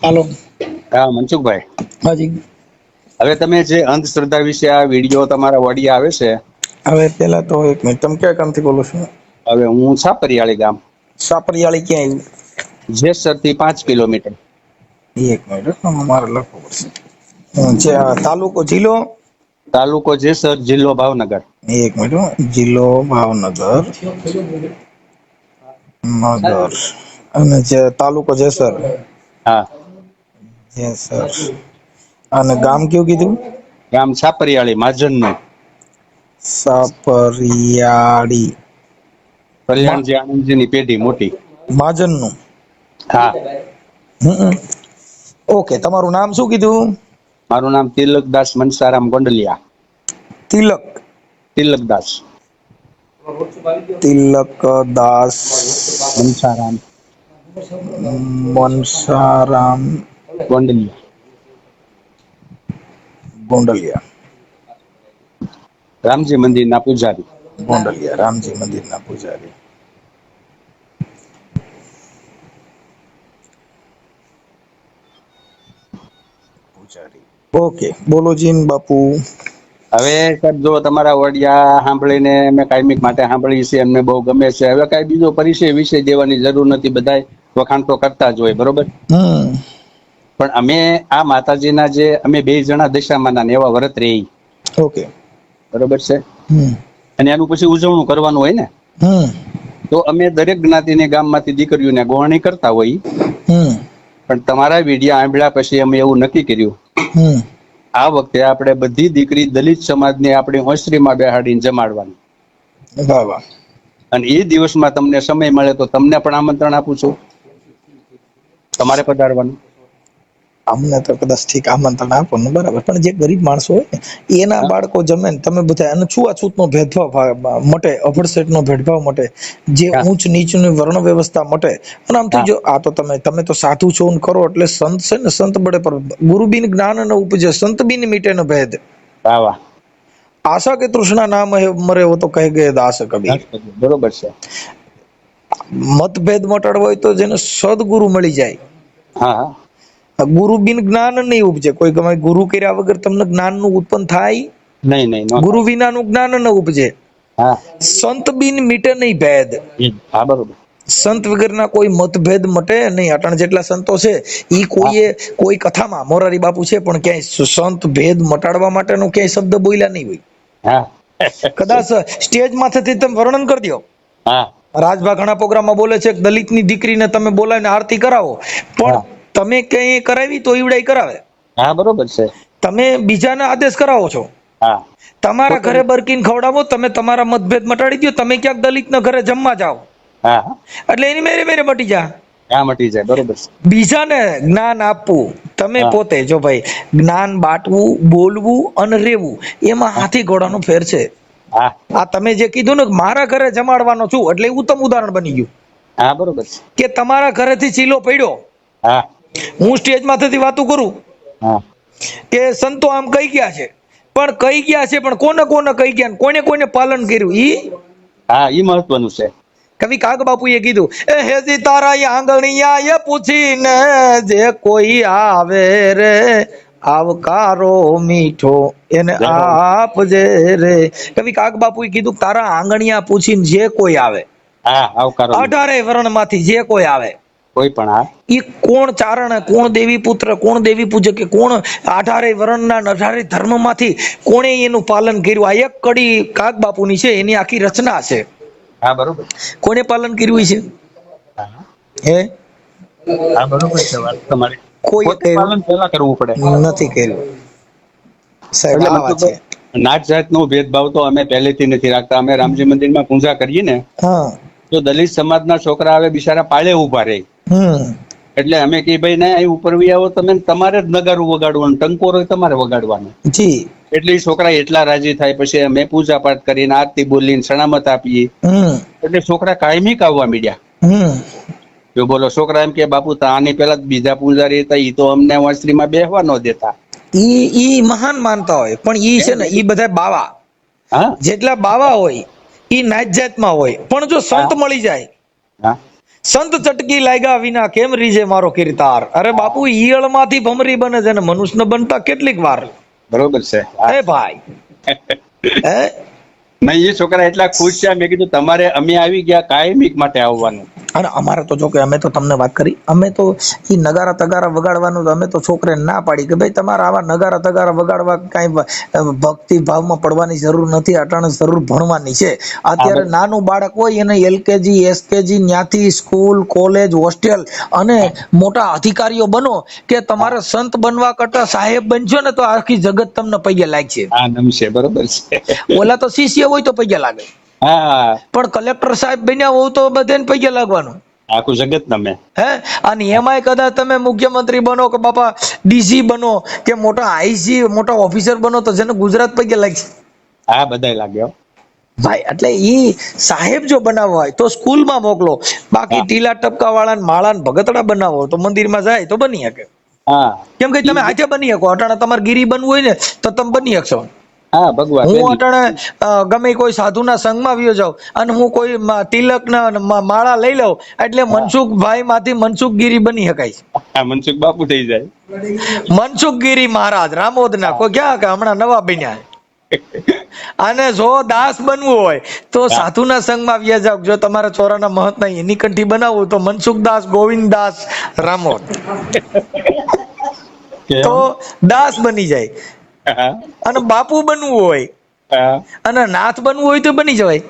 હાલો. હા મનસુખભાઈ, હાજી. હવે તમે જે અંધશ્રદ્ધા વિશે આ વિડીયો તમારા ઓડિયો આવે છે, હવે પેલા તો એક મિનિટ, તમે કયા ગામથી બોલો છો? હવે હું છાપરિયાળી ગામ, સાપરિયાળી ક્યાં જેસર થી 5 કિલોમીટર. આવ્યું? એક મિનિટ મારે લખવું પડશે. તાલુકો જિલ્લો? તાલુકો જેસર, જિલ્લો ભાવનગર. એક મિનિટ હો. જિલ્લો ભાવનગર નગર અને જે તાલુકો જેસર. હા. જેસર અને ગામ કયું કીધું? ગામ છાપરિયાળી માજનનું. સાપરિયાળી કલ્યાણજી આનંદજીની પેઢી મોટી. મહાજનનું. હા. ઓકે, તમારું નામ શું કીધું? મારું નામ તિલકદાસ મનસારામ ગોંડલિયા. તિલક? તિલકદાસ તિલકદાસ મનસારામ મનસારામ ગોંડલિયા. ગોંડલિયા. રામજી મંદિરના પૂજારી. ગોંડલિયા રામજી મંદિરના પૂજારી. ઓકે, બોલો જીન બાપુ. હવે સાહેબ, જો તમારા ઓડિયા સાંભળીને મેં કાયમિક માટે સાંભળી છે, એમને બહુ ગમે છે. હવે કઈ બીજો પરિચય વિષય દેવાની જરૂર નથી, બધા વખાણ તો કરતા જ હોય, બરોબર. પણ અમે આ માતાજીના જે અમે 2 જણા દશામાના એવા વ્રત રહી, ઓકે, બરોબર છે, અને એનું પછી ઉજવણું કરવાનું હોય ને, તો અમે દરેક જ્ઞાતિની ગામમાંથી દીકરીઓને ગોહણી કરતા હોય. પણ તમારા વિડીયો આંભળ્યા પછી અમે એવું નક્કી કર્યું, આ વખતે આપણે બધી દીકરી દલિત સમાજને આપણી હોસ્ત્રીમાં બેહાડીને જમાડવાની. વાહ વાહ. અને એ દિવસમાં તમને સમય મળે તો તમને પણ આમંત્રણ આપું છું, તમારે પધારવાનું. અમને તો કદાચ ઠીક આમંત્રણ આપો ને, બરાબર, પણ જે ગરીબ માણસો હોય ને એના બાળકો જમે ને, તમે બધા અને છૂઆછૂતનો ભેદભાવ મટે, અભડસેટનો ભેદભાવ મટે, જે ઊંચ નીચની વર્ણ વ્યવસ્થા મટે. અને આમ જો આ તો તમે તો સાધુ છો ને કરો એટલે સંત છે ને, સંત બડે પર ગુરુ બિન જ્ઞાન ન ઉપજે, સંત બિન મીટે ન ભેદ. વાહ વાહ. આશા કે તૃષ્ણા ના મરે वो तो कह गए दास कबीर. બરોબર છે. મતભેદ મટાડવો હોય તો જેને સદગુરુ મળી જાય. હા. ગુરુ બિન જ્ઞાન નહીં ઉપજે. કોઈ ગમે ગુરુ કર્યા વગર તમને જ્ઞાન નું ઉત્પન્ન થાય નહીં. ગુરુ વિનાનું જ્ઞાન ન ઉપજે. હા. સંત બિન મીટે નહીં ભેદ. હા, બરોબર. સંત વગરના કોઈ મતભેદ મટે નહીં. અટણ જેટલા સંતો છે ઈ કોઈ કથામાં મોરારી બાપુ છે, પણ ક્યાંય સંત ભેદ મટાડવા માટેનો ક્યાંય શબ્દ બોલ્યા નહીં હોય. હા. કદાચ સ્ટેજ માંથી તમે વર્ણન કરી દો. હા. રાજભા ઘણા પ્રોગ્રામમાં બોલે છે, દલિતની દીકરીને તમે બોલાવીને આરતી કરાવો, પણ તમે કઈ કરાવી તો ઈવડાઈ કરાવે. હા, બરોબર છે. તમે બીજાના આદેશ કરાવો છો. હા. તમારા ઘરે બરકીને ખવડાવો, તમે તમારા મતભેદ મટાડી દો, તમે ક્યાંક દલિતના ઘરે જમવા જાઓ. હા. એટલે એની મેરે મટી જા. હા, મટી જાય, બરોબર છે. બીજાને જ્ઞાન આપવું, તમે પોતે જો ભાઈ જ્ઞાન બાટવું, બોલવું અને રહેવું, એમાં હાથી ઘોડાનો ફેર છે. આ તમે જે કીધું ને મારા ઘરે જમાડવાનો છું, એટલે ઉત્તમ ઉદાહરણ બની ગયું. હા, બરોબર છે. કે તમારા ઘરેથી ચીલો પડ્યો, હા, હું સ્ટેજ માંથી વાતો કરું કે સંતો આમ કઈ ગયા છે, પણ કઈ ગયા છે, પણ કોને કોને કઈ ગયા, કોને પાલન કર્યું, ઈ મહત્વનું છે. કવિ કાગ બાપુએ કીધું, એ હેજી તારા આંગણિયા એ પૂછીને જે કોઈ આવે રે, આવકારો મીઠો એને આપજે રે. કવિ કાગ બાપુએ કીધું, તારા આંગણિયા પૂછીને જે કોઈ આવે, 18 વર્ણમાંથી જે કોઈ આવે, કોઈ પણ ઈ કોણ ચારણ, કોણ દેવી પુત્ર, કોણ દેવી પૂજક, કે કોણ 18 વર્ણના 18 ધર્મમાંથી કોણે એનું પાલન કર્યું, આ એક કડી કાગ બાપુની છે, એની આખી રચના છે. હા, બરોબર. કોને પાલન કર્યું છે? હે? હા, બરોબર છે વાત તમારી. કોઈ પાલન પહેલા કરવું પડે. નથી કર્યું. સાહેબ આ વાત છે. નાત જાતનો ભેદભાવ તો અમે પહેલેથી નથી રાખતા. અમે રામજી મંદિરમાં પૂજા કરીએ ને, તો દલિત સમાજના છોકરા આવે બિચારા પાળે ઉભા રહે. એટલે અમે કે ભાઈ ના અહીં ઉપર આવો, તમે તમારે જ નગારું વગાડવાનું, ટંકોરો તમારે વગાડવાનો. જી. એટલે એ છોકરા એટલા રાજી થાય, પછી અમે પૂજા પાઠ કરીને આરતી બોલીને સણામત આપીએ, એટલે છોકરા કાયમિક આવવા માંડ્યા. જો બોલો, છોકરા એમ કે બાપુ આની પેલા બીજા પૂજારી હતા, ઈ તો અમને વાંસળીમાં બેહવા ન દેતા. ઈ મહાન માનતા હોય, પણ ઈ છે ને, ઈ બધા બાવા, જેટલા બાવા હોય ઈ નાત જાતમાં હોય, પણ જો સંત મળી જાય સંત ચટકી લાગ્યા વિના કેમ રીજે મારો કીર્તાર. અરે બાપુ ઈયળ માંથી ભમરી બને છે ને મનુષ્ય બનતા કેટલીક વાર. બરોબર છે. હે ભાઈ હે નહીં, એ છોકરા એટલા ખુશ છે. મેં કીધું તમારે અમે આવી ગયા કાયમિક માટે આવવાનું. અને અમારે તો જો કે અમે તો તમને વાત કરી, અમે તો ઈ નગારા તગારા વગાડવાનું અમે તો છોકરે ના પાડી કે ભાઈ તમારે આવા નગારા તગારા વગાડવા કાંઈ ભક્તિ ભાવમાં પડવાની જરૂર નથી, અટાણે જરૂર ભણવાની છે. અત્યારે નાનું બાળક હોય એને LKG SKG ન્યાથી સ્કૂલ કોલેજ હોસ્ટેલ અને મોટા અધિકારીઓ બનો કે તમારે સંત બનવા કરતા સાહેબ બનશો ને તો આખી જગત તમને પૈયા લાગશે. આનંદ છે. બરોબર છે. ઓલા તો શિષ્ય હોય તો પૈયા લાગે, હા, પણ કલેક્ટર સાહેબ બન્યા હોવ તો બધાને પૈયા લાગવાનું. આખું જગત તમે હે અને એમાંય કદાચ તમે મુખ્યમંત્રી બનો કે બાપા DC બનો કે મોટા IC મોટા ઓફિસર બનો તો જેને ગુજરાત પૈકી લાગશે. હા, બધાય લાગ્યો ભાઈ. એટલે ઈ સાહેબ જો બનાવવા હોય તો સ્કૂલમાં મોકલો, બાકી ટીલા ટપકા વાળા માળા ભગતડા બનાવો તો મંદિરમાં જાય તો બની શકે. હા, કેમ કે તમે હાથે બની શકો. અટાણે તમારે ગીરી બનવું હોય ને તો તમે બની શકશો. હા, ભગવાન હું અટાણે ગમે કોઈ સાધુના સંઘમાં આવ્યો જાઉં અને હું કોઈ તિલક ના માળા લઈ લઉં એટલે મનસુખભાઈ માંથી મનસુખગીરી બની શકાય છે. હા, મનસુખ બાપુ થઈ જાય. મનસુખગીરી મહારાજ રામોદ ના કોઈ ક્યાં કે હમણાં નવા બન્યા. અને જો દાસ બનવું હોય તો સાધુના સંઘમાં આવ્યા જાવ. જો તમારા છોરાના મહંતના એની કંઠી બનાવવું તો મનસુખદાસ ગોવિંદદાસ રામોદ તો દાસ બની જાય. અને બાપુ બનવું હોય અને નાથ બનવું હોય તો બની જવાય.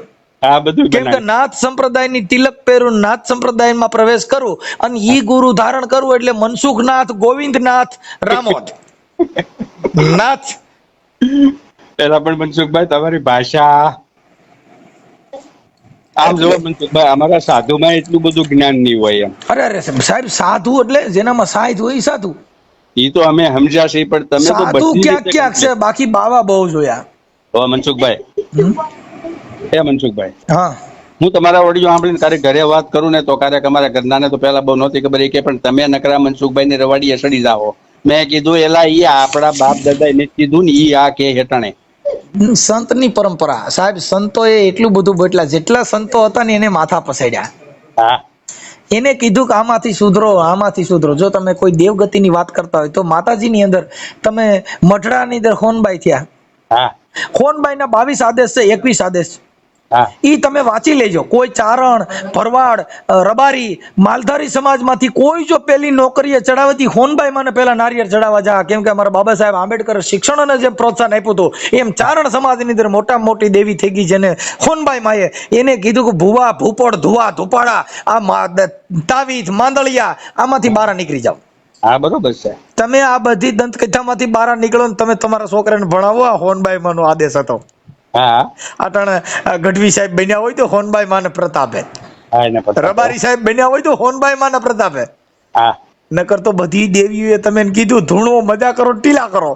હા, બધું કેમ કે નાથ સંપ્રદાયની તિલક પહેરું, નાથ સંપ્રદાયમાં પ્રવેશ કરું અને ઈ ગુરુ ધારણ કરવું એટલે મનસુખનાથ ગોવિંદનાથ રામોદ નાથ. પેલા પણ મનસુખભાઈ તમારી ભાષા આમ જો મનસુખભાઈ અમારા સાધુમાં એટલું બધું જ્ઞાન નહીં હોય એમ. અરે સાહેબ સાધુ એટલે જેનામાં સાહિત હોય ઈ સાધુ. ઈ તો અમે સમજ્યા છીએ, પણ તમે તો સાધુ ક્યાંક ક્યાંક છે, બાકી બાવા બહુ જોયા. મનસુખભાઈ મનસુખભાઈ, હા, હું તમારા ઓડિયો સાંભળીને ક્યારેક ઘરે વાત કરું ને તો ક્યારેક અમારા ઘરનાને તો પેલા બહુ નહોતી ખબર, કે પણ તમે નકરા મનસુખભાઈ ની રવાડીએ સડી જાઓ. મેં કીધું એલા ઈ આપણા બાપ દાદા એને કીધું ને ઈ આ કે હેટાણે સંતની પરંપરા. સાહેબ સંતોએ એટલું બધું બોલ્યા, જેટલા સંતો હતા ને એને માથા પસાડ્યા. હા, એને કીધું કે આમાંથી સુધરો, આમાંથી સુધરો. જો તમે કોઈ દેવગતિની વાત કરતા હોય તો માતાજીની અંદર તમે મઢડાની અંદર હોનબાઈ થયા. હા, હોનબાઈ ના 22 આદેશ છે, 21 આદેશ હા, ઈ તમે વાંચી લેજો. કોઈ ચારણ, ભરવાડ, રબારી, માલધારી સમાજમાંથી કોઈ જો પેલી નોકરીએ ચડાવતી હોનબાઈ માને પેલા નારિયેળ ચડાવવા જા. કેમ કે અમારા બાબા સાહેબ આંબેડકર શિક્ષણને જેમ પ્રોત્સાહન આપ્યું હતું એમ ચારણ સમાજની અંદર મોટા મોટી દેવી થઈ ગઈ છે ને હોનબાઈ માએ એને કીધું કે ભુવા ભૂપડ ધુવા ધુપાડા આ તાવીજ માંદળિયા આમાંથી બહાર નીકળી જાવ. હા, બરોબર છે. તમે આ બધી દંતકથામાંથી બહાર નીકળો ને તમે તમારા છોકરાને ભણાવો. આ હોનબાઈ માનો આદેશ હતો. હા, અટાણે ગઢવી સાહેબ બન્યા હોય તો હોનબાઈ માને પ્રતાપે, રબારી સાહેબ બન્યા હોય તો હોનબાઈ માને પ્રતાપે. હા, નકર તો બધી દેવીઓએ તમે કીધું ધૂણો મજા કરો ટીલા કરો.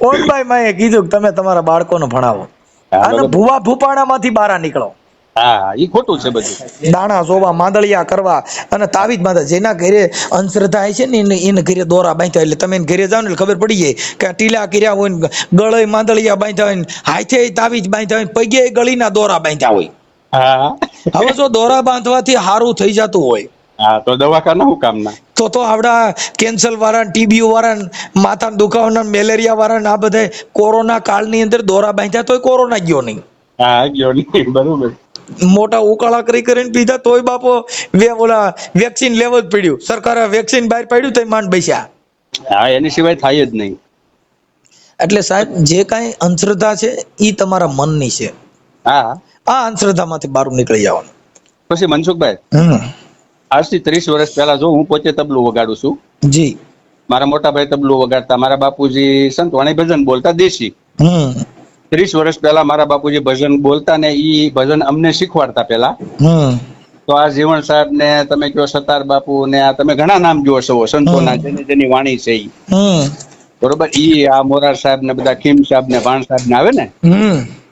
હોનબાઈ માએ કીધું કે તમે તમારા બાળકોને ભણાવો અને ભુવા ભૂપાણા માંથી બહાર નીકળો. હા, ઈ ખોટું છે બધું. દાણા જોવા, માંદળિયા કરવા અને તાવીજ બાંધા. જેના ઘરે અંધશ્રદ્ધા છે ને એને ઘરે દોરા બાંધ્યા. એટલે તમે ઘરે જાવ ને ખબર પડી જાય કે ટીલા કર્યા હોય ને ગળે માંદળિયા બાંધ્યા હોય ને હાથે તાવીજ બાંધ્યા હોય, પગે ગળીના દોરા બાંધ્યા હોય. હા, હવે જો દોરા બાંધવાથી સારું થઈ જતું હોય હા, તો દવાખાના હું કામના? તો આવડા કેન્સર વાળા, TB વાળા, માથા દુખાવાના, મેલેરિયા વાળા આ બધા કોરોના કાળની અંદર દોરા બાંધ્યા તોય કોરોના ગયો નહીં. હા, ગયો નહીં. બરોબર. મોટા ઉકાળા કરીને પીધા તોય બાપો ઓલા વેક્સિન લેવું જ પડ્યું. સરકારે વેક્સિન બહાર પાડ્યું તો માંડ બેસ્યા. હા, એની સિવાય થાય જ નહીં. એટલે સાહેબ જે કાંઈ અંધશ્રદ્ધા છે એ તમારા મનની છે. હા, આ અંધશ્રદ્ધામાંથી બહાર નીકળી જવાનું. પછી મનસુખભાઈ, આજથી 30 વર્ષ પહેલા જો હું પોતે તબલું વગાડું છું. જી. મારા મોટા ભાઈ તબલું વગાડતા, મારા બાપુજી સંતવાણી ભજન બોલતા દેશી. 30 વર્ષ પહેલા મારા બાપુજી ભજન બોલતા ને ઈ ભજન અમને શીખવાડતા પેલા. તો આ જીવણ સાહેબ ને તમે કયો સતાર બાપુ ને આ તમે ઘણા નામ જો છો સંતોના જેની વાણી છે ઈ. બરોબર. ઈ આ મોરાર સાહેબ ને બધા ખીમ સાહેબ ને ભાણ સાહેબ ને આવે ને,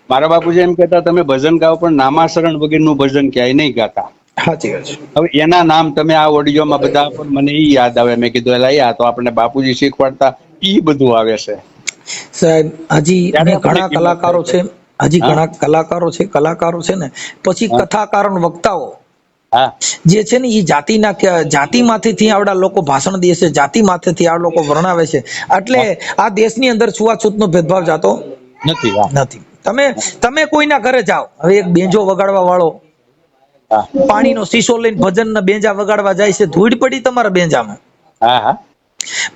મારા બાપુજી એમ કહેતા તમે ભજન ગાઓ પણ નામાશરણ વગરનું ભજન ક્યાંય નહીં ગાતા. સાચી વાત છે. હવે એના નામ તમે આ ઓડિયોમાં બધા મને ઈ યાદ આવે. મેં કીધું એલા આ તો આપણે બાપુજી શીખવાડતા ઈ બધું આવે છે. સાહેબ હજી ઘણા કલાકારો છે, હજી ઘણા કલાકારો છે ને પછી કથાકારો વક્તાઓ હા જે છે ને એ જાતિમાંથી આવડા લોકો ભાષણ દે છે, જાતિમાંથી આ લોકો વર્ણવે છે. એટલે આ દેશની અંદર છૂવાછૂતનો ભેદભાવ જાતો નથી. હા નથી. તમે કોઈના ઘરે જાઓ, હવે એક બેંજો વગાડવા વાળો હા પાણીનો શીશો લઈને ભજનના બેંજા વગાડવા જાય છે, ધૂળ પડી તમારા બેંજામાં. હા હા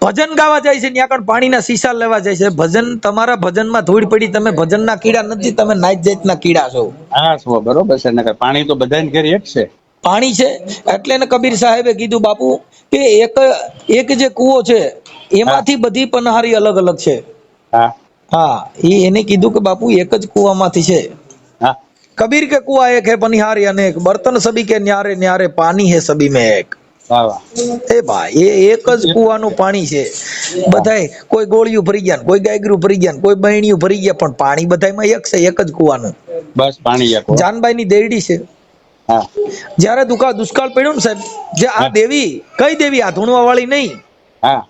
ભજન ગાવા જાય છે, ત્યાં પણ પાણીના શીશા લેવા જાય છે. ભજન, તમારા ભજનમાં ધૂળ પડી, તમે ભજનના કીડા નથી, તમે નાઈટ જાતના કીડા છો. હા શું બરોબર છે ને, પાણી તો બધાને ઘરે એક છે. પાણી છે. એટલે ને કબીર સાહેબે કીધું બાપુ કે એક જે કૂવો છે હા એમાંથી બધી પનહારી અલગ અલગ છે. હા હા, એને કીધું કે બાપુ એક જ કૂવામાંથી છે. હા कबीर के कुआ एक है पनिहारी अनेक, बर्तन सभी के न्यारे न्यारे, पानी है सभी में एक. વાહ વાહ એ ભાઈ, એ એક જ કૂવાનું પાણી છે. બધાય કોઈ ગોળિયું ભરી ગયા, કોઈ ગાયગરું ભરી ગયા, કોઈ બહેણીયું ભરી ગયા, પણ પાણી બધાયમાં એક છે, એક જ કૂવાનું. બસ પાણી એક હો. જાનબાઈ ની દેરડી છે. હા જયારે દુષ્કાળ પડ્યો ને સાહેબ, જે આ હા દેવી, કઈ દેવી, આ ધૂણવા વાળી નહીં, હા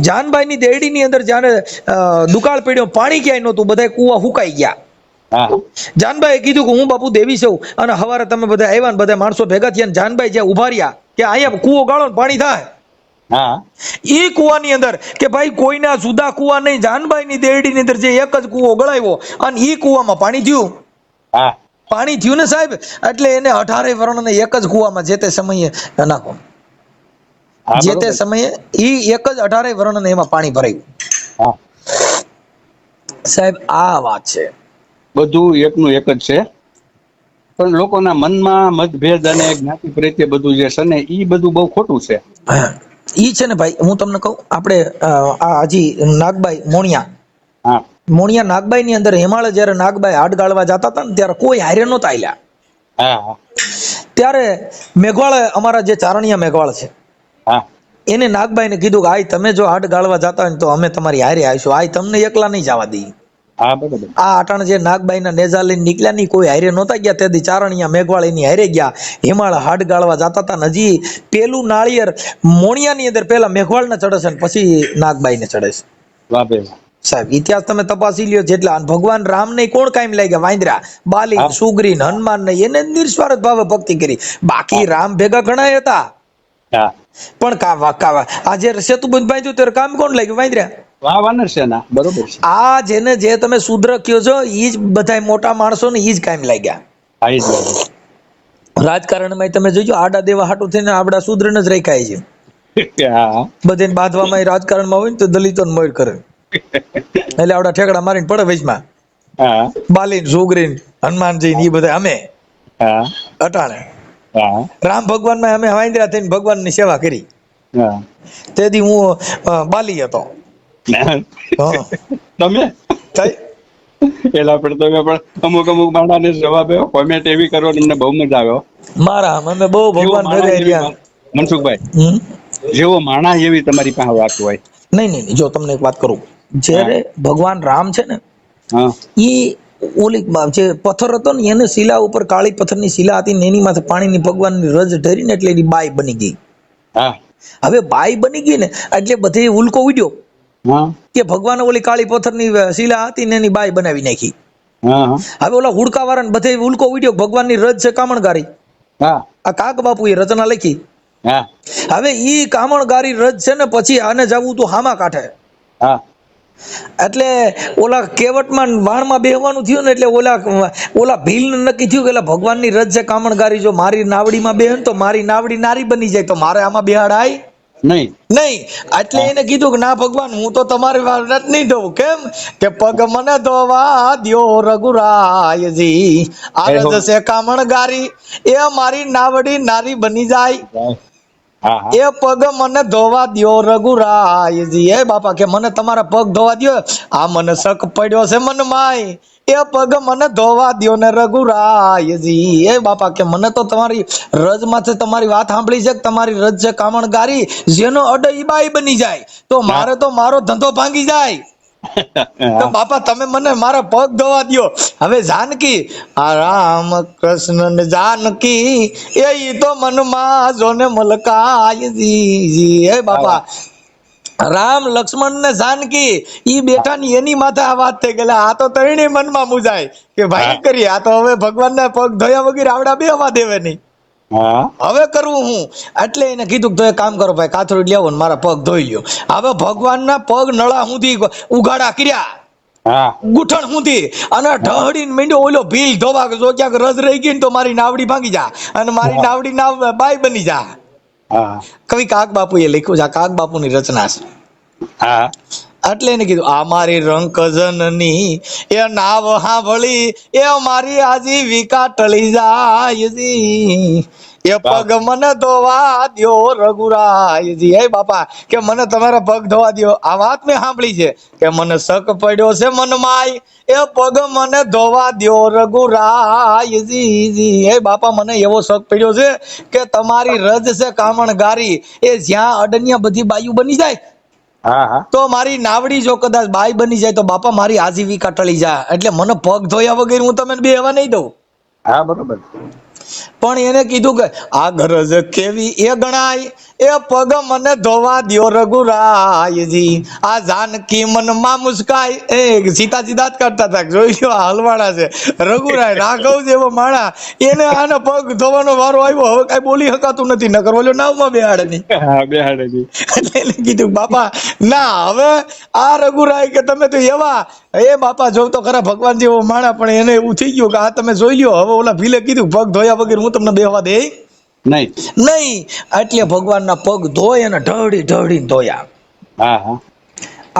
જાનબાઈ ની દેરડી ની અંદર જયારે દુકાળ પડ્યો, પાણી ક્યાંય નહોતું, બધા કૂવા હુકાઈ ગયા. હા જાનબાઈ કીધું કે હું બાપુ દેવી છું, અને હવારે તમે બધા આવ્યા ને બધા માણસો ભેગા થયા ને જાનબાઈ જ્યાં ઉભા રહ્યા કે અહીંયા કૂવો ગાળો ને પાણી થાય. હા એ કૂવાની અંદર કે ભાઈ કોઈના જુદા કૂવા નહીં, જાનબાઈ ની દેરડી ની અંદર જે એક જ કૂવો ગળાવ્યો અને એ કૂવામાં પાણી થયું. હા પાણી થયું ને સાહેબ, એટલે એને 18 વર્ણને એક જ કૂવામાં જે તે સમયે નાખો. હા જે તે બરોબર. સમયે એ એક જ 18 વર્ણને એમાં પાણી ભરાયું. હા સાહેબ આ વાત છે. બધું એકનું એક જ છે, પણ લોકોના મનમાં મતભેદ અને જ્ઞાતિ પ્રત્યે બધું જે છે ને, ઈ બધું બહુ ખોટું છે. ઈ છે ને ભાઈ, હું તમને કહું, આપણે આ હજી નાગબાઈ હા મોણિયા નાગબાઈ ની અંદર હિમાલય જયારે નાગબાઈ હાડ ગાળવા જતા હતા ને, ત્યારે કોઈ હારે નહોતા આલ્યા. હા હા ત્યારે મેઘવાળ, અમારા જે ચારણિયા મેઘવાળ છે, હા એને નાગબાઈને કીધું કે આઈ તમે જો હાડ ગાળવા જતા હોય ને તો અમે તમારી હારે આવીશું, આઈ તમને એકલા નહીં જવા દઈએ. હા બરોબર. આ અટાણ જે નાગબાઈના નેજા લઈને નીકળ્યા નહીં, કોઈ હારે નહોતા ગયા, તેથી ચારણિયા મેઘવાળ એની હારે ગયા. હિમાળ હાડ ગાળવા જતા હતા, હજી પેલું નાળિયેર મોણિયાની અંદર પેલા મેઘવાળને ચડે છે ને પછી નાગબાઈને ચડે છે. વાહ ભાઈ વાહ. સાહેબ ઇતિહાસ તમે તપાસી લ્યો, જેટલા ભગવાન રામ ને કોણ કાયમ લાગ્યા, વાંદરા, બાલી, હા. સુગ્રી, હનુમાન ને એને નિસ્વાર્થ ભાવે ભક્તિ કરી. બાકી રામ ભેગા ઘણા હતા, હા પણ આ જે સેતુબંધ બાંધ્યું ત્યારે કામ કોણ લાગ્યું, વાંદરા. વાહ વાનર છે ના, બરોબર છે. આ જેને જે તમે શુદ્ર કયો છો, ઈ જ બધા મોટા માણસો ને ઈ જ કાયમ લાગ્યા. હા ઈ જ વાત. રાજકારણમાં તમે જોજો, આડા દેવા હાટું થઈને આપડા શુદ્ર ને જ રાખ્યા છે. હા બધાને બાંધવામાં રાજકારણમાં હોય ને તો દલિતોને મોર કરે, એટલે આવડા ઠેકડા મારીને પડે વચમાં. હા બાલીન, સુગ્રીન, હનુમાનજી એ બધા અમે હા અટાણે. હા રામ ભગવાનમાં અમે વાંદરા થઈને ભગવાનની સેવા કરી. હા તેથી હું બાલી હતો. હા તમે થઈ પેલા પણ તમે પણ અમુક માણસને જવાબ આવ્યો, કોમેન્ટ એવી કરો ને અમને બહુ મજા આવ્યો. મારા અમે બહુ ભગવાન ભેગા રહ્યા. મનસુખભાઈ, જેવો માણા એવી તમારી પાસે વાત હોય. નહીં, જો તમને એક વાત કરું, જ્યારે ભગવાન રામ છે ને, હા ઈ ઓલી જે પથ્થર હતો ને, એને શિલા ઉપર કાળી પથ્થરની શિલા હતી ને એની માથે પાણીની ભગવાનની રજ ઢરીને એટલે એની બાઈ બની ગઈ. હા હવે બાઈ બની ગઈ ને એટલે બધે ઉલ્કો ઉડ્યો હા કે ભગવાને ઓલી કાળી પથ્થરની શિલા હતી ને એની બાઈ બનાવી નાખી. હા હવે ઓલા હુડકા વાળાને બધે ઉલ્કો ઉડ્યો, ભગવાનની રજ છે કામણગારી. હા આ કાક બાપુ એ રચના લખી. હા હવે ઈ કામણગારી રજ છે ને, પછી આને જવું તું હામા કાંઠે. હા એટલે ઓલા કેવટમાં વાણમાં બેહવાનું થયું ને, એટલે ઓલા ભીલ નક્કી થયું કે ભગવાનની રજ છે કામણગારી, જો મારી નાવડીમાં બેહે ને તો મારી નાવડી નારી બની જાય, તો મારે આમાં બેહાડાય નહીં નહીં. એટલે એને કીધું કે ના ભગવાન, હું તો તમારી વાત નહીં ધોઉં. કેમ કે પગ મને ધોવા દ્યો રઘુરાયજી, આ રજ છે કામણગારી, એ મારી નાવડી નારી બની જાય. હા હા એ પગ મને ધોવા દ્યો રઘુરાયજી. એ બાપા કે મને તમારા પગ ધોવા દ્યો, આ મને શક પડ્યો છે મન માય, એ પગ મને ધોવા દ્યો ને રઘુરાયજી. એ બાપા કે મને તો તમારી રજ માંથી તમારી વાત સાંભળી છે કે તમારી રજ છે કામણગારી, જેનો અડે ઈ બાઈ બની જાય, તો મારે તો મારો ધંધો ભાંગી જાય. તો બાપા તમે મને મારા પગ ધોવા દ્યો. હવે જાનકી, આ રામ કૃષ્ણ ને જાનકી, એ ઈ તો મનમાં જોને મલકાયજી. હે બાપા, રામ, લક્ષ્મણ ને જાનકી ઈ બેઠા ની એની માથે આ વાત થઈ ગયેલા. આ તો તરણી મનમાં મુજાય કે ભાઈ કરી, આ તો હવે ભગવાન ના પગ ધોયા વગર આવડા બેહવા દેવે નહીં. હા હવે કરવું હું એટલે એને કીધું તો એક કામ કરો ભાઈ, કાથરોડ લેવો ને મારા પગ ધોઈ લ્યો. હવે ભગવાનના પગ નળા સુધી ઉઘાડા કર્યા, હા ગુઠણ સુધી, અને ઢહડીને મીંડ્યો ઓલો ભીલ ધોવા, જો ક્યાંક રજ રહી ગઈ ને તો મારી નાવડી ભાંગી જા અને મારી નાવડી નાવ બાઈ બની જા. હા કવિ કાગ બાપુએ લખ્યું છે, આ કાગ બાપુની રચના છે. હા એટલે એને કીધું આ મારી રંકજનની એ નાવ સાંભળી એ મારી આજીવિકા ટળી જાય જી, એ પગ મને ધોવા દ્યો રઘુરાયજી. હે બાપા કે મને તમારા પગ ધોવા દ્યો. આ વાત મેં સાંભળી છે કે મને શક પડ્યો છે મનમાય, એ પગ મને ધોવા દ્યો રઘુરાયજી. હે બાપા મને એવો શક પડ્યો છે કે તમારી રજ છે કામણ ગારી, એ જ્યાં અડન્યા બધી બાયુ બની જાય હા હા તો મારી નાવડી જો કદાચ બાઈ બની જાય તો બાપા મારી આજીવિકા ટળી જાય. એટલે મને પગ ધોયા વગર હું તમને બેહવા નહીં દઉં. હા બરોબર. પણ એને કીધું કે આ ગરજ કેવી એ ગણાય, એ પગ મને ધોવા દ્યો રઘુરાયજી. આ જાનકી મનમાં મુસ્કાય, એ સીતાજી દાંત કાઢતા હતા, જોઈ લો આ હલવાડા છે રઘુરાય રાઘવ જેવો માણા, એને આને પગ ધોવાનો વારો આવ્યો. હવે કઈ બોલી શકાતું નથી, નકર ઓલો નાવમાં બેહાડે નહીં. હા બેહાડે જી. એટલે એને કીધું બાપા ના, હવે આ રઘુરાય કે તમે તો એવા, એ બાપા જોવ તો ખરા ભગવાન જેવો માણા, પણ એને એવું થઈ ગયું કે આ તમે જોઈ લ્યો. હવે ઓલા ભીલે કીધું પગ ધોયા વગર હું તમને બેહવા દે નહીં. એટલે ભગવાનના પગ ધોય અને ઢળી ઢળીને ધોયા. હા હા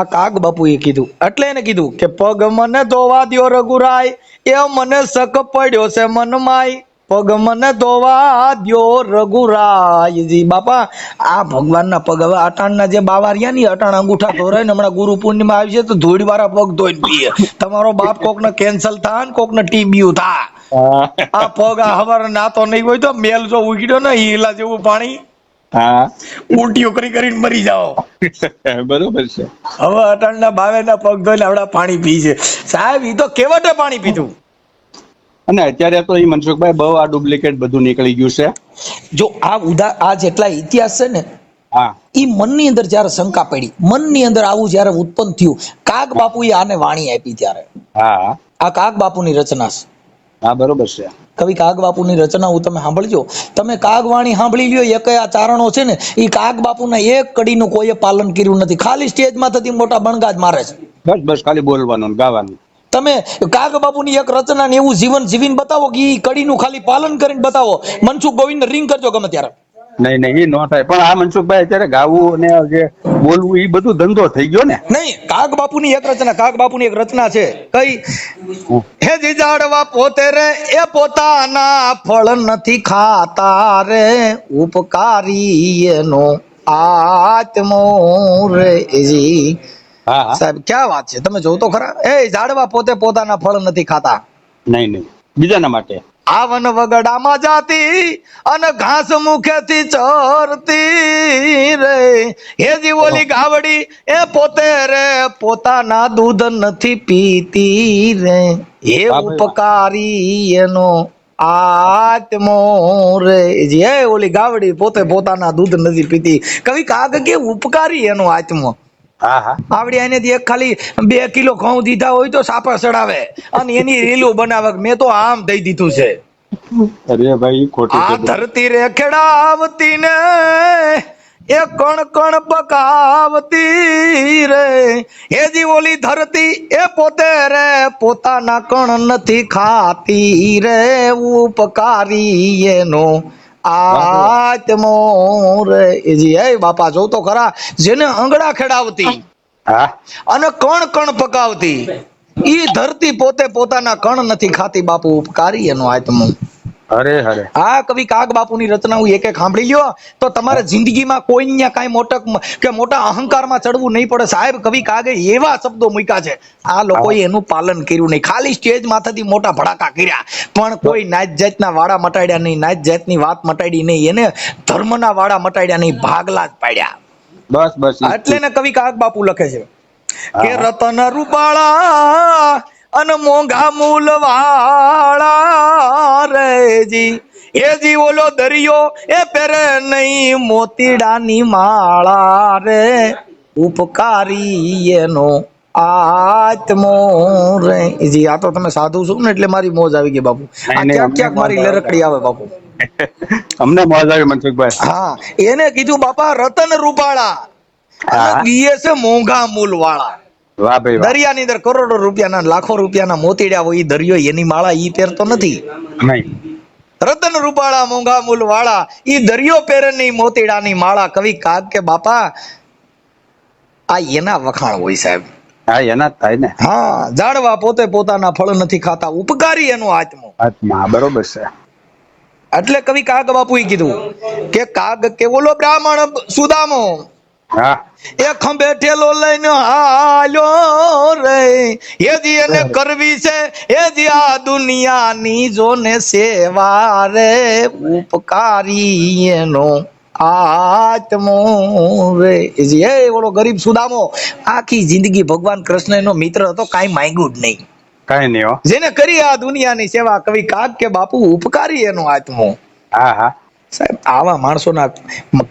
આ કાગ બાપુએ કીધું. એટલે એને કીધું કે પગ મને ધોવા દ્યો રઘુરાય, એ મને શક પડ્યો છે મનમાય, પગ મને ધોવા દ્યો રઘુરાયજી. બાપા આ ભગવાનના પગ, હવે અટાણના જે બાવારિયા ની અટાણ અંગૂઠા ધોરાય ને, હમણાં ગુરુ પૂર્ણિમા આવી છે તો ધૂળ વાળા પગ ધોઈને પીએ. તમારો બાપ કોકને કેન્સલ થાય ને કોકને ટીબીયું થાય. આ પગ આ હવાર નાતો નહીં હોય તો મેલ જો ઉગડ્યો ને હીલા જેવું પાણી, હા ઉલટીઓ કરીને મરી જાઓ. બરોબર છે. હવે અટાણના બાવેના પગ ધોઈને આવડા પાણી પી છે સાહેબ. ઈ તો કેવટે પાણી પીધું. અને અત્યારે તો એ મનસુખભાઈ બહુ આ ડુપ્લિકેટ બધું નીકળી ગયું છે. જો આ જેટલા ઇતિહાસ છે ને, હા ઈ મનની અંદર જયારે શંકા પડી, મનની અંદર આવું જયારે ઉત્પન્ન થયું, કાગ બાપુએ આને વાણી આપી ત્યારે. હા આ કાગ બાપુની રચના છે. હા બરોબર છે. કવિ કાગ બાપુની રચના હું તમે સાંભળજો. તમે કાગ વાણી સાંભળી લ્યો. એ કયા ચારણો છે ને, એ કાગ બાપુના એક કડીનું કોઈએ પાલન કર્યું નથી. ખાલી સ્ટેજમાં થતી મોટા બણગા જ મારે છે. બસ બસ ખાલી બોલવાનું ને ગાવાનું. તમે કાગ બાપુની એક રચના ને એવું જીવન જીવીને બતાવો કે ઈ કડીનું ખાલી પાલન કરીને બતાવો. મનસુખ ગોવિંદ રિંગ કરજો ગમે ત્યારે. નહીં નહીં એ ન થાય. પણ આ મનસુખભાઈ અત્યારે ગાવું અને જે બોલવું એ બધું ધંધો થઈ ગયો ને. નહીં, કાગ બાપુની એક રચના, કાગ બાપુની એક રચના છે. કઈ? હે જીજાડવા પોતે રે એ પોતાના ફળ નથી ખાતા રે, ઉપકારી એનો આત્મો રે જી. હા હા સાહેબ ક્યાં વાત છે, તમે જોવો તો ખરા. એ ઝાડવા પોતે પોતાના ફળ નથી ખાતા. નહીં નહીં બીજાના માટે. આ વન વગડામાં જાતી અને ઘાસ મુખેથી ચરતી રે, હેજી ઓલી ગાવડી એ પોતે રે પોતાના દૂધ નથી પીતી રે, એ ઉપકારી એનો આત્મો રે જી. હે ઓલી ગાવડી પોતે પોતાના દૂધ નથી પીતી. કવિ કાગ કે ઉપકારી એનો આત્મો. હા હા આવડી આનેથી એક ખાલી 2 કિલો ઘઉં દીધા હોય તો સાપા ચડાવે અને એની રીલું બનાવે. મેં તો આમ દઈ દીધું છે. અરે ભાઈ ખોટી આ ધરતી રે ખેડાવતી ને એ કણ કણ પકાવતી રે, હેજી ઓલી ધરતી એ પોતે રે પોતાના કણ નથી ખાતી રે, ઉપકારી એનો આત્મો રે જી. હે બાપા જો તો ખરા, જેને અંગડા ખેડાવતી હા અને કણ કણ પકાવતી, ઈ ધરતી પોતે પોતાના કણ નથી ખાતી. બાપુ ઉપકારી એનો આત્મો. અરે હરે. આ કવિ કાગ બાપુની રચના હું એક એક સાંભળી લ્યો તો તમારે જિંદગીમાં કોઈને કાંઈ મોટક કે મોટા અહંકારમાં ચડવું નહીં પડે. સાહેબ કવિ કાગે એવા શબ્દો મૂક્યા છે, આ લોકોએ એનું પાલન કર્યું નહીં. ખાલી સ્ટેજ માથેથી મોટા ભડાકા કર્યા, પણ કોઈ નાત જાતના વાડા મટાડ્યા નહીં, નાત જાતની વાત મટાડી નહીં, એને ધર્મના વાડા મટાડ્યા નહીં, ભાગલા જ પાડ્યા. બસ બસ એટલે ને કવિ કાગ બાપુ લખે છે કે રતન રૂપાળા અને મોંઘા મૂલ વાળા રેજી, એ જી ઓલો દરિયો એ પેરે નહીં મોતીડાની માળા રે, ઉપકારી એનો આત્મો રે જી. આ તો તમે સાધુ છો ને એટલે મારી મોજ આવી ગઈ બાપુ. આ ક્યાંક ક્યાંક મારી લરકડી આવે બાપુ. અમને મોજ આવી મનસુખભાઈ. હા, એને કીધું બાપા રતન રૂપાળા અને બીએ છે મોંઘા મૂલ વાળા. વાહ ભાઈ વાહ. દરિયાની અંદર કરોડો રૂપિયાના લાખો રૂપિયાના મોતીડા હોય, ઈ દરિયો એની માળા ઈ પહેરતો નથી. નહીં. રતન રૂપાળા મોંઘા મૂલ વાળા ઈ દરિયો પહેરેની મોતીડાની માળા. કવિ કાગ કે બાપા આ એના વખાણ હોય સાહેબ. હા, એના જ થાય ને. હા, ઝાડવા પોતે પોતાના ફળ નથી ખાતા, ઉપકારી એનો આત્મો. આત્મા, બરોબર છે. એટલે કવિ કાગ બાપુએ કીધું કે કાગ કે ઓલો બ્રાહ્મણ સુદામો હા, એ ખંભે ઠેલો લઈને હાલ્યો રે, એજી એને કરવી છે એજી આ દુનિયાની જોને સેવા રે, ઉપકારી એનો આત્મો રે. એજી એ ઓલો ગરીબ સુદામો આખી જિંદગી ભગવાન કૃષ્ણ એનો મિત્ર હતો, કાંઈ માંગ્યું જ નહીં. કઈ નહીં હો. જેને કરી આ દુનિયાની સેવા. કવિ કાગ કે બાપુ ઉપકારી એનો આત્મો. હા હા સાહેબ, આવા માણસોના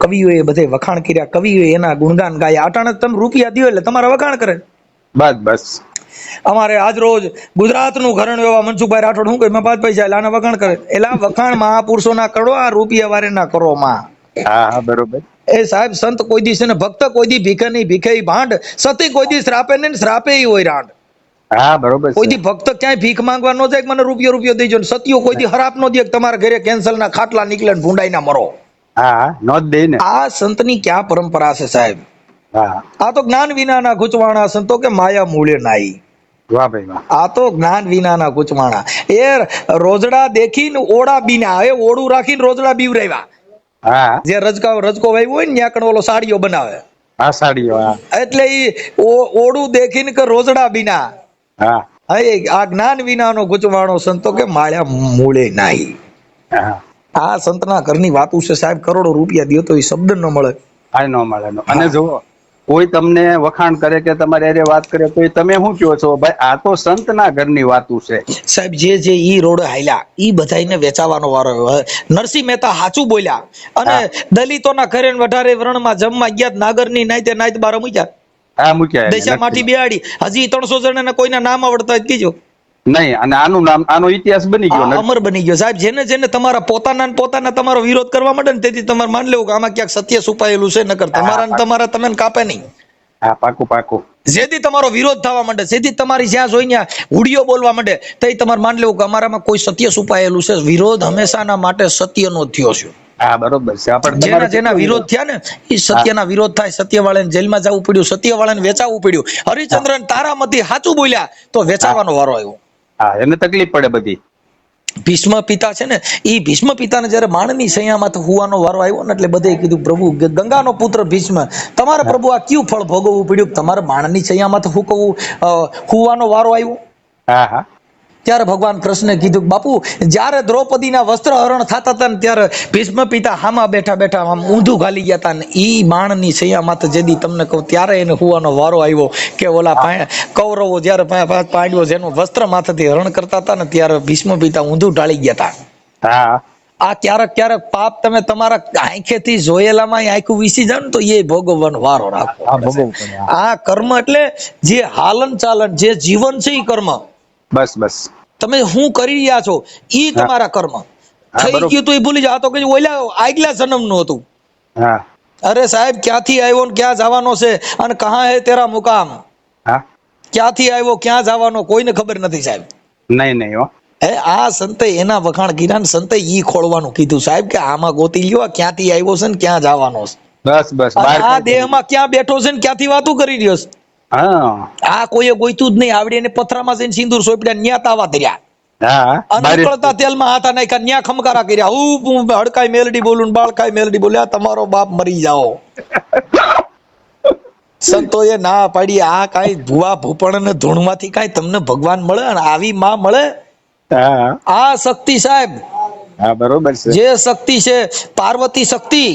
કવિઓએ બધે વખાણ કર્યા, કવિઓએ એના ગુણગાન ગાયા. અટાણે તમે રૂપિયા દો એટલે તમારા વખાણ કરે. બસ બસ. અમારે આજ રોજ ગુજરાતનું ઘરેણું એવા મનસુખભાઈ રાઠોડ શું કહે, મેં 5 પૈસા એટલે આના વખાણ કરે. એલા વખાણ મહાપુરુષોના કરો, આ રૂપિયા વાળેના કરો માં. હા હા, બરોબર. એ સાહેબ, સંત કોઈ દી છે ને ભક્ત કોઈ દી ભીખે નહીં, ભીખે ભાંડ. સતી કોઈ દી શ્રાપે નહીં, શ્રાપે હોય રાંડ. હા, બરોબર. કોઈ દી ભક્ત ક્યાંય ભીખ માંગવા ન જાય કે મને રૂપિયો દેજો. સતીઓ કોઈ દી હરાપ નો દે કે તમારા ઘરે કેન્સર ના ખાટલા નીકળે ને ભૂંડાઈ ના મરો. હા, નો જ દે ને. આ સંતની ક્યાં પરંપરા છે સાહેબ. હા, આ તો જ્ઞાન વિનાના ગુચવાણા સંતો કે માયા મૂળે નાઈ. વાહ ભાઈ વાહ. આ તો જ્ઞાન વિનાના ગુચવાણા. એ રોજડા દેખીને ઓડા બીના, એ ઓડું રાખીને રોજડા બીવરાવ્યા. હા, જે રજકો વાવ્યો હોય ને ત્યાં કણ ઓલો સાડીઓ બનાવે. હા, સાડીઓ. હા, એટલે ઈ ઓડું દેખીને કે રોજડા બીના. હા, આ જ્ઞાન વિનાનો ગુચવાણો સંતો કે માળ્યા મૂળે નાઈ. હા. આ સંતના ઘરની વાતું છે સાહેબ. કરોડો રૂપિયા દો તો એ શબ્દ ન મળે. આ ન મળે. અને જો કોઈ તમને વખાણ કરે કે તમારે અરે વાત કરે તો તમે શું કહો છો ભાઈ, આ તો સંતના ઘરની વાતું છે સાહેબ. જે ઈ રોડ હાલ્યા ઈ બધાઈને વેચાવાનો વારો આવ્યો. નરસિંહ મહેતા સાચું બોલ્યા. અને દલિતોના ઘરે વઢારે વ્રણમાં જમવા ગયા, નાગરની નાઈતે નાઈત બાર મૂક્યા. હા, મૂક્યા. દશા માટી બેહાડી. હજી 300 જણાને કોઈના નામ આવડતા જ કીજો નહીં. અને આનું નામ, આનો ઇતિહાસ બની ગયો, અમર બની ગયો સાહેબ. જેને તમારા પોતાના તમારો વિરોધ કરવા માંડે ને તેથી તમારે માન લેવું કે આમાં ક્યાંક સત્ય છુપાયેલું છે, નકર તમારા તમે કાપે નહીં. હા, પાકું પાકું. જેથી તમારો વિરોધ થવા માંડે, જેથી તમારી જ્યાં જોઈને હુડિયો બોલવા માંડે, તો તમારે માન લેવું કે અમારામાં કોઈ સત્ય છુપાયેલું છે. વિરોધ હંમેશાના માટે સત્યનો થયો છે. હા, બરોબર છે. જેના વિરોધ થયા ને એ સત્યના વિરોધ થાય. સત્યવાળાને જેલમાં જવું પડ્યું, સત્યવાળાને વેચાવવું પડ્યું. હરિચંદ્રન તારામતી સાચું બોલ્યા તો વેચાવાનો વારો આવ્યો. હા, એને તકલીફ પડે બધી. ભીષ્મ પિતા છે ને, એ ભીષ્મ પિતાને જયારે માણની સૈયામાં હુવાનો વારો આવ્યો ને, એટલે બધે કીધું પ્રભુ ગંગાનો પુત્ર ભીષ્મ, તમારે પ્રભુ આ કયું ફળ ભોગવવું પડ્યું? તમારે માણની સૈયામાં હુવાનો વારો આવ્યો. હા હા. ત્યારે ભગવાન કૃષ્ણે કીધું બાપુ, જ્યારે દ્રૌપદીના વસ્ત્ર હરણ થતા હતા ને ત્યારે ભીષ્મ પિતા હામાં બેઠા બેઠા આમ ઊંધું ઘાલી ગયા હતા ને ઈ બાણની સૈયામાં જેદી તમને કહું ત્યારે એને હુવાનો વારો આવ્યો કે ઓલા કૌરવો જ્યારે પાંડવો જેનું વસ્ત્ર માથેથી હરણ કરતા હતા ને ત્યારે ભીષ્મ પિતા ઊંધું ઢાળી ગયા હતા. હા, આ ક્યારેક પાપ તમે તમારા આંખેથી જોયેલામાં આંખું વીસી જાવ ને તો એ ભોગવવાનો વારો રાખો. આ કર્મ એટલે જે હાલન ચાલન, જે જીવન છે એ કર્મ. બસ બસ. તમે શું કરી રહ્યા છો ઈ તમારા કર્મ. થઈ ગયું તો એ ભૂલી જાવ. તો કે ઓલા આગલા જન્મ નું હતું. હા. અરે સાહેબ, ક્યાંથી આવ્યો ને ક્યાં જવાનો છે અને કહા હે તેરા મુકામ. હા. ક્યાંથી આવ્યો ક્યાં જવાનો કોઈને ખબર નથી સાહેબ. નહીં હો. આ સંતે એના વખાણ કર્યા ને સંતે ઈ ખોળવાનું કીધું સાહેબ કે આમાં ગોતી લ્યો ક્યાંથી આવ્યો છે ને ક્યાં જવાનો છે. બસ બસ. આ દેહમાં ક્યાં બેઠો છે ને ક્યાંથી વાતું કરી રહ્યો છે. આ કોઈએ ગોઈતું જ નહીં. આવડે એને પથરામાં જઈને સિંદૂર સોંપ્યા, ન્યા તાવા ધર્યા. નીકળતા તેલમાં હાથા નાખ્યા, ન્યા ખમકારા કર્યા. હું હડકાઈ મેલડી બોલું ને બાળકાઈ મેલડી બોલ્યા, તમારો બાપ મરી જાઓ. સંતોએ ના પાડી. આ કાંઈ ભુવા ભૂપણ ને ધૂણમાંથી કાંઈ તમને ભગવાન મળે અને આવી માં મળે? આ શક્તિ સાહેબ. હા, બરોબર છે. જે શક્તિ છે પાર્વતી શક્તિ.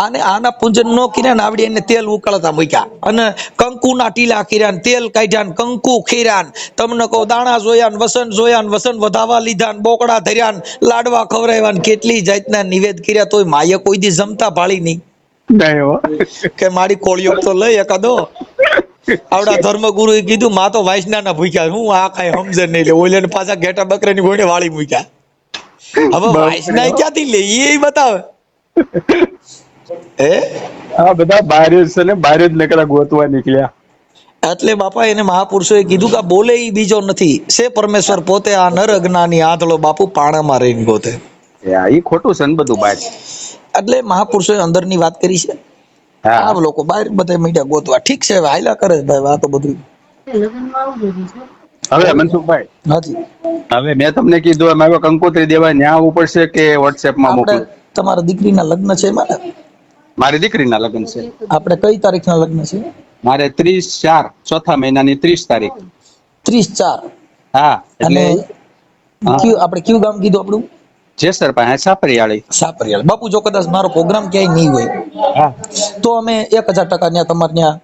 આને આના પૂજન નો કર્યા ને આવડી એને તેલ ઉકળતા મૂક્યા અને કંકુના ટીલા કર્યા ને તેલ કાઢ્યા ને કંકુ ખીર્યા ને તમને કહો દાણા જોયા ને વસન વધાવા લીધા ને બોકડા ધર્યા ને લાડવા ખવડાવ્યા ને કેટલી જાતના નિવેદ કર્યા તોય માએ કોઈ દી જમતા ભાળી નહીં કે મારી કોળીઓ તો લઈ એકાદો. આવડા ધર્મગુરુએ કીધું માં તો વાસના ના ભૂખ્યા. હું આ કઈ સમજે નહીં. ઓલે પાછા ઘેટા બકરાની ઘોડે વાળી મૂક્યા. હવે વાસના ક્યાંથી લે એ બતાવે. આ બધા બહાર જ છે ને, બહાર જ નીકળ્યા, ગોતવા નીકળ્યા. એટલે બાપા એને મહાપુરુષોએ કીધું કે બોલે ઈ બીજો નથી, છે પરમેશ્વર પોતે, આ નર અજ્ઞાની આંધળો બાપુ પાણામાં રહીને ગોતે. એ ખોટું છે ને બધું બહાર. એટલે મહાપુરુષોએ અંદરની વાત કરી છે. આ લોકો બહાર બધા મીડિયા ગોતવા. ઠીક છે, હવે હાયલા કરે છે ભાઈ આ તો બધું. હવે મનસુખભાઈ, હાજી, હવે મેં તમને કીધું એમ હવે કંકોત્રી દેવા ન્યા આવવું પડશે કે WhatsApp માં આપણે મોકલું? તમારા દીકરીના લગ્ન છે એમાં ને? મારી દીકરીના લગ્ન છે. આપણે કઈ તારીખના લગ્ન છે? મારે 30/4 ચોથા મહિનાની 30 તારીખ. 30/4. હા, અને એટલે આપણે કયું ગામ કીધું આપણું? જેસર પાસે સાપરિયાળી. સાપરિયાળી. બાપુ જો કદાચ મારો પ્રોગ્રામ ક્યાંય નહીં હોય તો અમે 1000% ત્યાં તમારે ત્યાં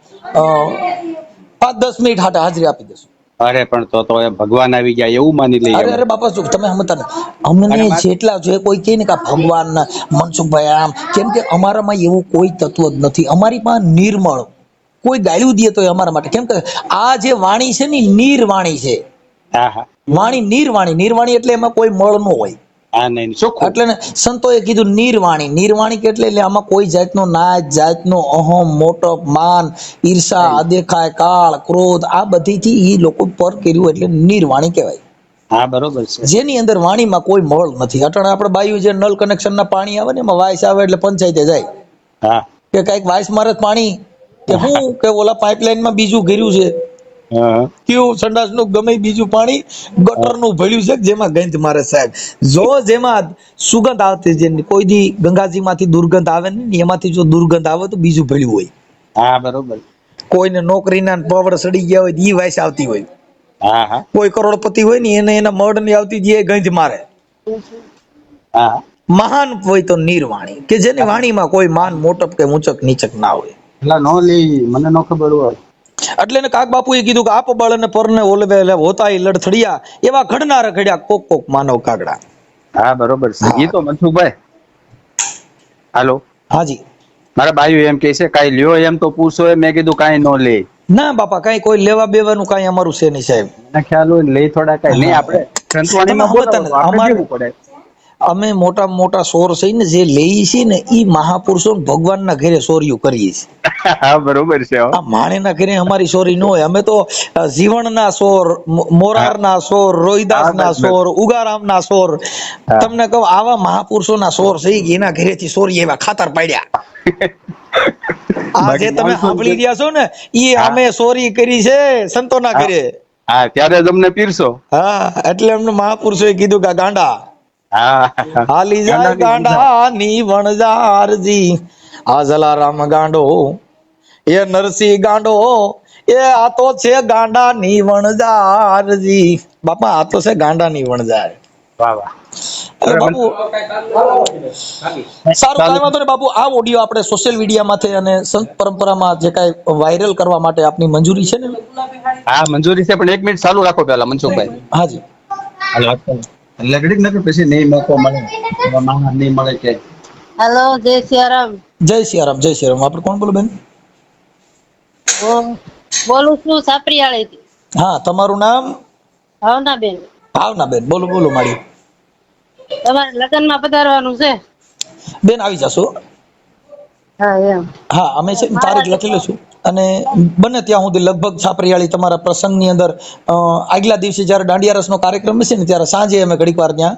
5-10 મિનિટ હાટે હાજરી આપી દઈશું. અરે પણ તો એ ભગવાન આવી ગયા એવું માની લઈએ. અરે બાપા જો તમે સમજતા ને, અમને જેટલા જો કોઈ કહે ને કે ભગવાન મનસુખભાઈ આમ, કેમ કે અમારામાં એવું કોઈ તત્વ જ નથી. અમારી પાસે નિર્મળ, કોઈ ગાળ્યું દે તો અમારા માટે, કેમ કે આ જે વાણી છે ને નિર્વાણી છે. વાણી નિર્વાણી, નિર્વાણી એટલે એમાં કોઈ મળ ન હોય. એટલે ને સંતોએ કીધું નિર્વાણી. નિર્વાણી એટલે આમાં કોઈ જાતનો નાચ, જાતનો અહમ, મોટપ, માન, ઈર્ષા, અદેખાય, કાળ, ક્રોધ આ બધીથી ઈ લોકો પર કર્યું એટલે નિર્વાણી કહેવાય. હા, બરોબર છે. જેની અંદર વાણીમાં કોઈ મળ નથી. અટણ આપણે બાયું જે નળ કનેક્શન ના પાણી આવે ને એમાં વાઇસ આવે એટલે પંચાયતે જાય. હા, કે કઈક વાઇસ મારે પાણી કે હું કે ઓલા પાઇપલાઇન માં બીજું ઘેર્યું છે, કયું સંડાસ નું ગમે બીજું પાણી ગટર નું ભળ્યું છે જેમાં ગંધ મારે સાહેબ. જો જેમાં સુગંધ આવતી છે, કોઈ દી ગંગાજી માંથી દુર્ગંધ આવે ને એમાંથી જો દુર્ગંધ આવે તો બીજું ભળ્યું હોય. હા, બરોબર. કોઈને નોકરીના પવર સડી ગયા હોય ઈ વાઇસ આવતી હોય. હા, હા. કોઈ કરોડપતિ હોય ને એને એના મળ ની આવતી જે ગંધ મારે. હા. મહાન હોય તો નિર્વાણી, કે જેની વાણીમાં કોઈ માન, મોટપ કે ઊંચક નીચક ના હોય. એટલે નો લે, મને નો ખબર હોય. એટલે ને કાક બાપુએ કીધું કે આપ બળ અને પરને ઓલવે હોતા લડથડિયા, એવા ઘડનાર ઘડ્યા કોક કોક માનવ કાગડા. હા, બરોબર છે. ઈ તો મનસુખભાઈ. હાલો. હાજી. મારા બાયું એમ કે છે કાઈ લ્યો એમ તો પૂછો. મેં કીધું કાઈ નો લે. ના બાપા, કઈ કોઈ લેવા બેવાનું કઈ અમારું છે નહીં સાહેબ. મને ખ્યાલ હોય લઈ થોડા કઈ નહીં. આપણે સંતવાણીમાં બોલાવો આપણે કેવું પડે. અમે મોટા મોટા સોર છે ને જે લઈએ છીએ ને ઈ મહાપુરુષો ભગવાનના ઘરે સોરિયું કરીએ છીએ. હા, બરોબર છે. આ માણેના ઘરે અમારી સોરી ન હોય. અમે તો જીવણના સોર, મોરારના સોર, રોહિદાસના સોર, ઉગારામના સોર. તમને કહું આવા મહાપુરુષોના સોર છે એના ઘરેથી સોરી એવા ખાતર પાડ્યા. આ જે તમે સાંભળી રહ્યા છો ને ઈ અમે સોરી કરી છે સંતોના ઘરે. હા, ત્યારે તમને પીરસો. હા, એટલે અમને મહાપુરુષોએ કીધું કે ગાંડા હાલી જાય ગાંડા ની વણજારજી, આ જલારામ ગાંડો, એ નરસિંહ ગાંડો, એ આ તો છે ગાંડા ની વણજારજી. બાપા આ તો છે ગાંડા ની વણજાર. વાહ વાહ. અરે બાપુ સારું, કાંઈ વાંધો નહીં બાપુ. આ ઓડિયો આપણે સોશિયલ મીડિયામાંથી અને સંત પરંપરામાં જે કાંઈ વાયરલ કરવા માટે આપની મંજૂરી છે ને? હા, મંજૂરી છે, પણ 1 મિનિટ ચાલુ રાખો પેલા મનસુખભાઈ. હાજી. એટલે ઘડીક નથી પછી નહીં મોકો મળે, નહીં મળે કે. હેલો, જય સિયારામ. જય સિયારામ, જય સિયારામ. આપણે કોણ બોલો બેન? બોલું છું સાપરિયાળી થી. હા, તમારું નામ? ભાવનાબેન. ભાવનાબેન, બોલો બોલો મારી. તમારે લગ્નમાં પધારવાનું છે? બેન આવી જશો. હા, એમ. હા, અમે છે તારીખ લખી લઈશું અને બને ત્યાં સુધી લગભગ છાપરિયાળી તમારા પ્રસંગની અંદર આગલા દિવસે જયારે દાંડિયા રસનો કાર્યક્રમ હશે ને ત્યારે સાંજે અમે ઘડીક વાર ત્યાં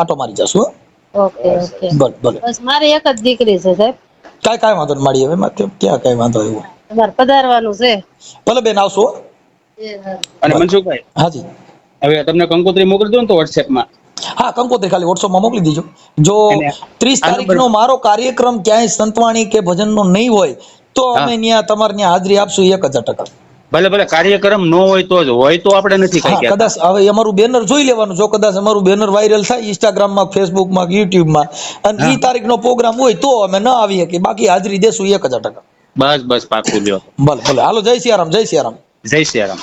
આટો મારી જશું. Okay okay. ભલે. બસ મારી એક જ દીકરી છે સાહેબ. કાંઈ વાંધો નહીં મારી. હવે ક્યાં કાંઈ વાંધો એવું. તમારે પધારવાનું છે. ભલે બેન, આવશો. અને મનસુખભાઈ, હાજી, હવે તમને કંકોત્રી મોકલી દો ને તો WhatsApp માં. હા, કંકોત્રી ખાલી WhatsApp માં મોકલી દીજો. જો 30 તારીખનો મારો કાર્યક્રમ ક્યાંય સંતવાણી કે ભજનનો નહીં હોય તો અમે ત્યાં તમારે ત્યાં હાજરી આપશું 1000%. ભલે ભલે, કાર્યક્રમ ન હોય તો જ, હોય તો આપણે નથી કઈ કહેતા. કદાચ હવે અમારું બેનર જોઈ લેવાનું. જો કદાચ અમારું બેનર વાયરલ થાય Instagram માં, Facebook માં, YouTube માં અને ઈ તારીખનો પ્રોગ્રામ હોય તો અમે ન આવીએ કે બાકી હાજરી દેશું 1000%. બસ બસ, પાકું લ્યો. ભલે. હાલો, જય સિયારામ, જય સિયારામ, જય સિયારામ.